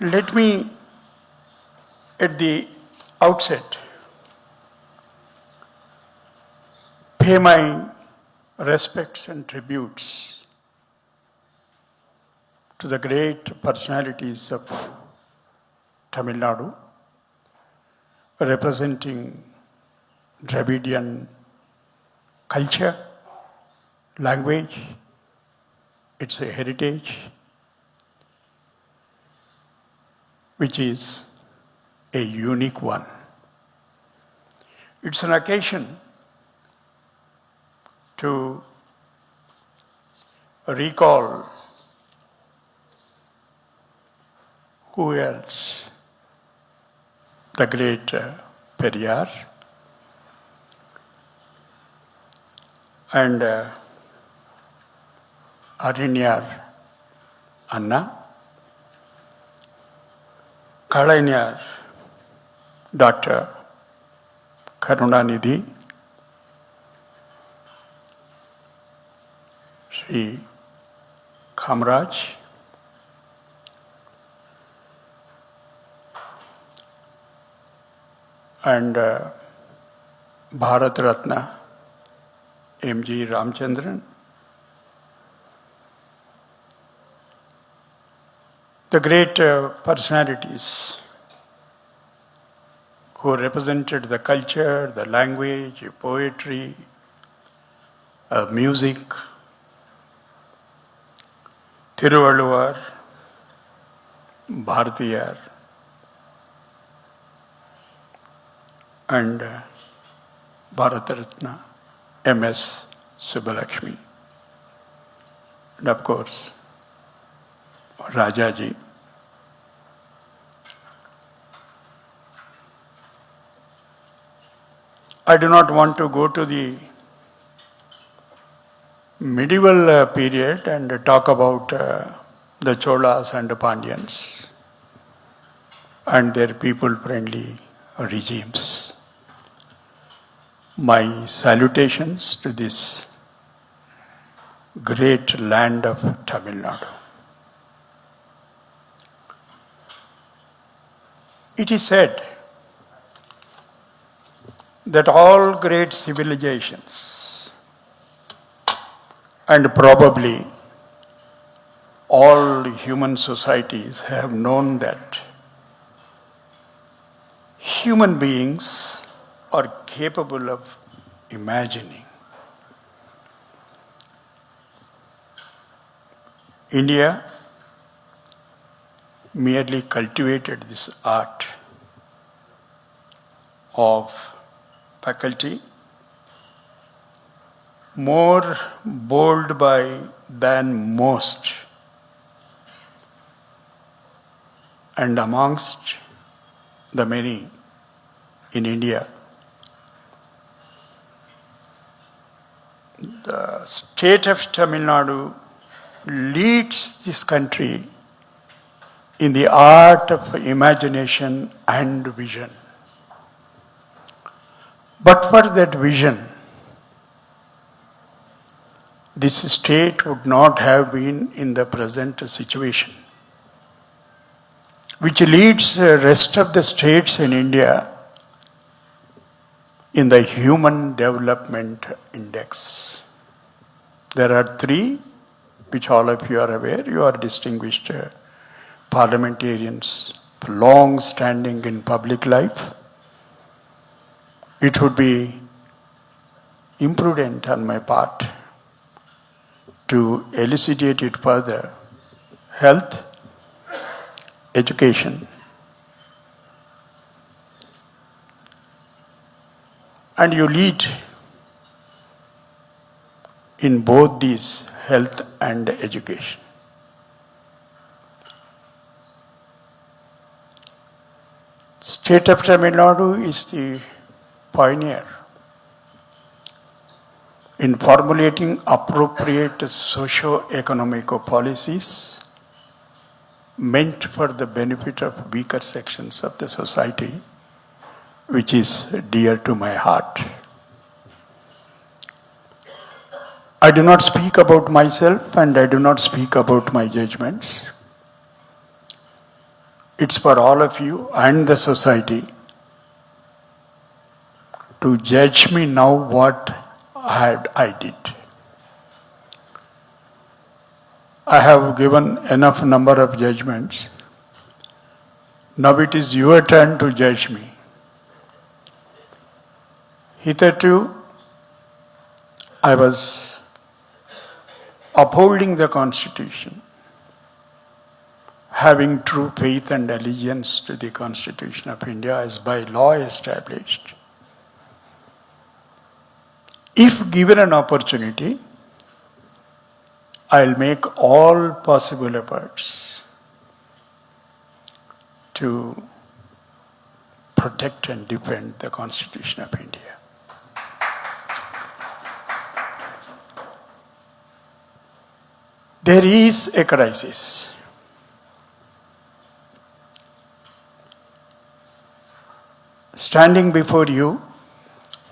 Let me, at the outset, pay my respects and tributes to the great personalities of Tamil Nadu, representing Dravidian culture, language, its a heritage, which is a unique one. It's an occasion to recall who else, the great Periyar and Arinyar Anna, Kalaignar Dr. Karunanidhi, Sri Kamraj, and Bharat Ratna M.G. Ramchandran, the great personalities who represented the culture, the language, poetry, music, Thiruvalluvar, Bharatiyar, and Bharat Ratna M.S. Subbalakshmi, and of course, Rajaji. I do not want to go to the medieval period and talk about the Cholas and the Pandyans and their people-friendly regimes. My salutations to this great land of Tamil Nadu. It is said that all great civilizations and probably all human societies have known that human beings are capable of imagining. India merely cultivated this art of faculty, more bold than most, and amongst the many in India, the state of Tamil Nadu leads this country in the art of imagination and vision. But for that vision, this state would not have been in the present situation, which leads the rest of the states in India in the Human Development Index. There are three, which all of you are aware. You are distinguished parliamentarians, long standing in public life. It would be imprudent on my part to elucidate it further. Health, education, and you lead in both these, health and education. State of Tamil Nadu is the pioneer in formulating appropriate socio-economic policies meant for the benefit of weaker sections of the society, which is dear to my heart. I do not speak about myself and I do not speak about my judgments. It's for all of you and the society to judge me now what I did. I have given enough number of judgments. Now it is your turn to judge me. Hitherto, I was upholding the Constitution, having true faith and allegiance to the Constitution of India as by law established. If given an opportunity, I'll make all possible efforts to protect and defend the Constitution of India. There is a crisis. Standing before you,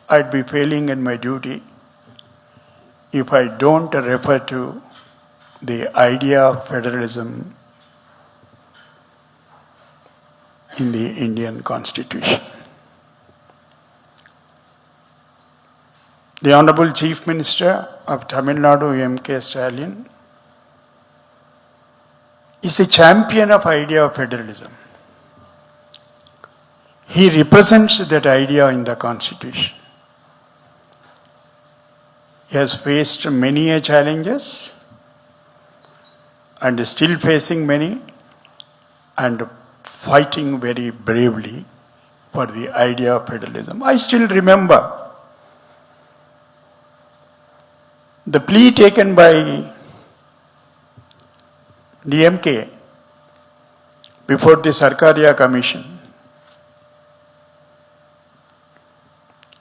I'd be failing in my duty if I don't refer to the idea of federalism in the Indian Constitution. The Honorable Chief Minister of Tamil Nadu, MKStalin, is a champion of idea of federalism. He represents that idea in the Constitution. He has faced many challenges and is still facing many and fighting very bravely for the idea of federalism. I still remember the plea taken by DMK before the Sarkaria Commission.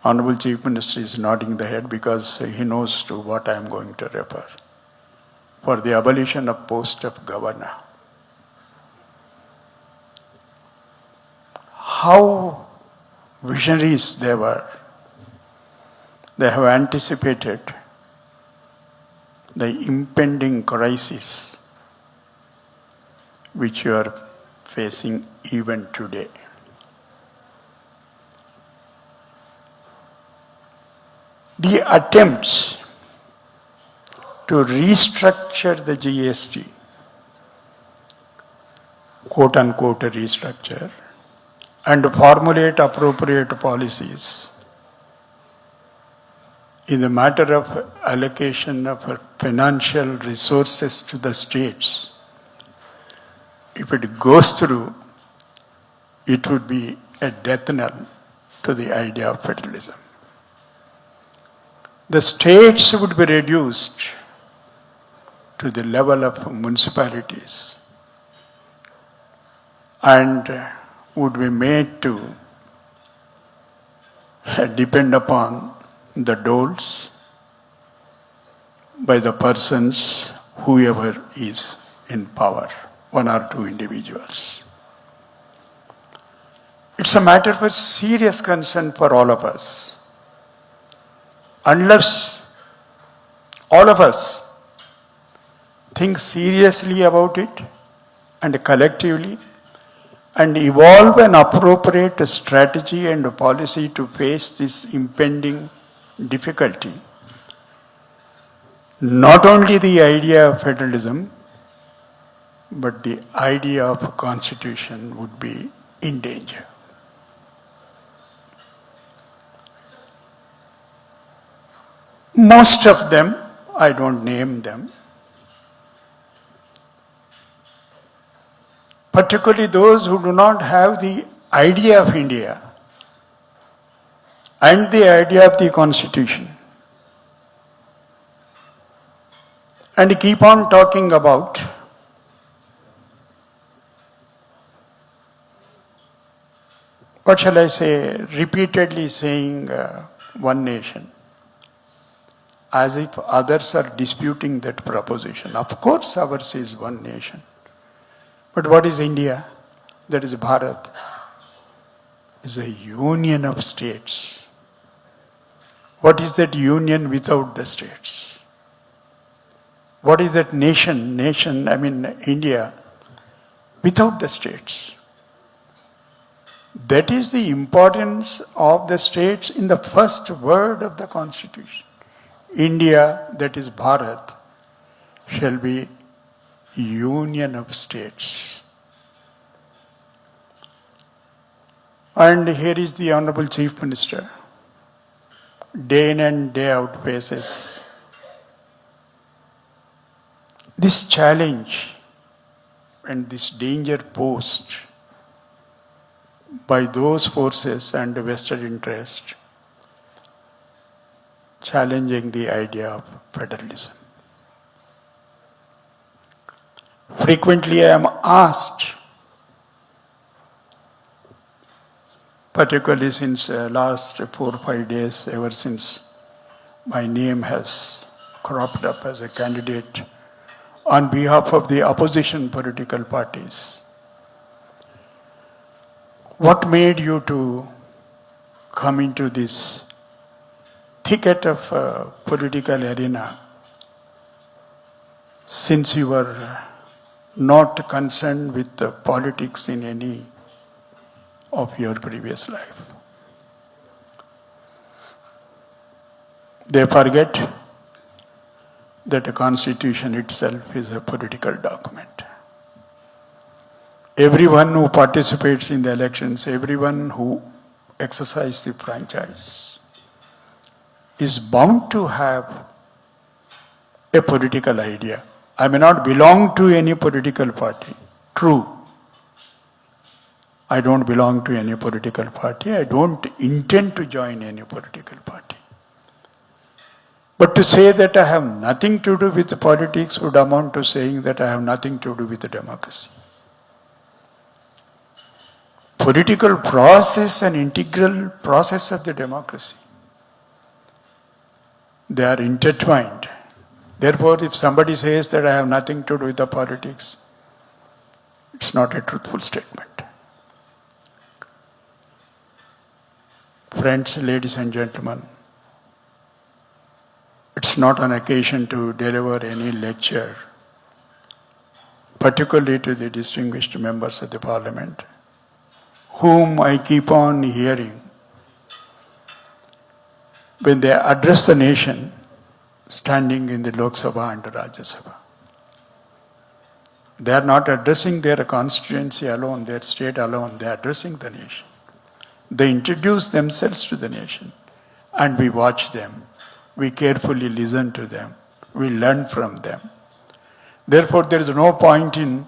Honorable Chief Minister is nodding the head because he knows to what I am going to refer. For the abolition of post of governor. How visionaries they were. They have anticipated the impending crisis which you are facing even today. The attempts to restructure the GST, quote unquote restructure, and formulate appropriate policies in the matter of allocation of financial resources to the states, if it goes through, it would be a death knell to the idea of federalism. The states would be reduced to the level of municipalities and would be made to depend upon the doles by the persons, whoever is in power, one or two individuals. It's a matter of serious concern for all of us. Unless all of us think seriously about it and collectively and evolve an appropriate strategy and policy to face this impending difficulty, not only the idea of federalism, but the idea of a constitution would be in danger. Most of them, I don't name them, particularly those who do not have the idea of India and the idea of the Constitution, and keep on talking about what shall I say, repeatedly saying one nation, as if others are disputing that proposition. Of course ours is one nation. But what is India? That is Bharat. It's a union of states. What is that union without the states? What is that nation, I mean India, without the states? That is the importance of the states in the first word of the Constitution. India, that is Bharat, shall be union of states. And here is the Honorable Chief Minister, day in and day out faces this challenge and this danger posed by those forces and vested interest challenging the idea of federalism. Frequently I am asked, particularly since last 4 or 5 days, ever since my name has cropped up as a candidate on behalf of the opposition political parties, what made you to come into this thicket of political arena since you were not concerned with the politics in any of your previous life? They forget that the Constitution itself is a political document. Everyone who participates in the elections, everyone who exercises the franchise is bound to have a political idea. I may not belong to any political party. True. I don't belong to any political party. I don't intend to join any political party. But to say that I have nothing to do with politics would amount to saying that I have nothing to do with democracy. Political process and integral process of the democracy. They are intertwined. Therefore, if somebody says that I have nothing to do with the politics, it's not a truthful statement. Friends, ladies and gentlemen, it's not an occasion to deliver any lecture, particularly to the distinguished members of the Parliament, whom I keep on hearing when they address the nation standing in the Lok Sabha and the Rajya Sabha. They are not addressing their constituency alone, their state alone, they are addressing the nation. They introduce themselves to the nation and we watch them. We carefully listen to them. We learn from them. Therefore, there is no point in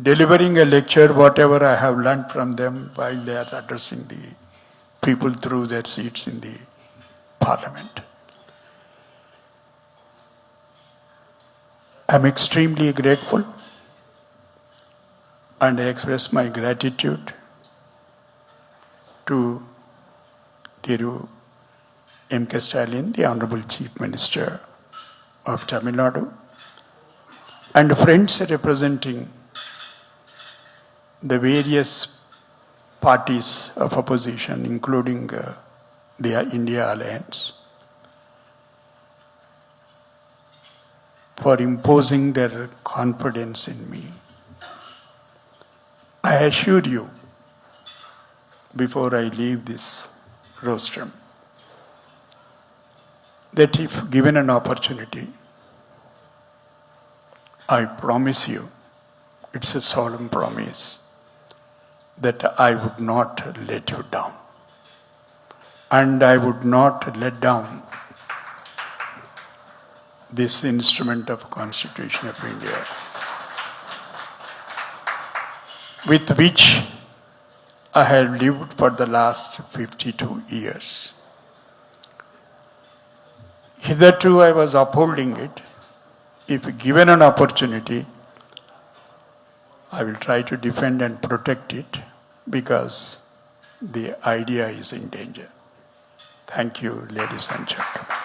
delivering a lecture, whatever I have learned from them, while they are addressing the people through their seats in the Parliament. I am extremely grateful and I express my gratitude to Thiru MKStalin, the Honorable Chief Minister of Tamil Nadu, and friends representing the various parties of opposition, including the India Alliance, for imposing their confidence in me. I assure you, before I leave this rostrum, that if given an opportunity, I promise you, it's a solemn promise, that I would not let you down. And I would not let down this instrument of Constitution of India, with which I have lived for the last 52 years. Hitherto I was upholding it. If given an opportunity, I will try to defend and protect it because the idea is in danger. Thank you, ladies and gentlemen.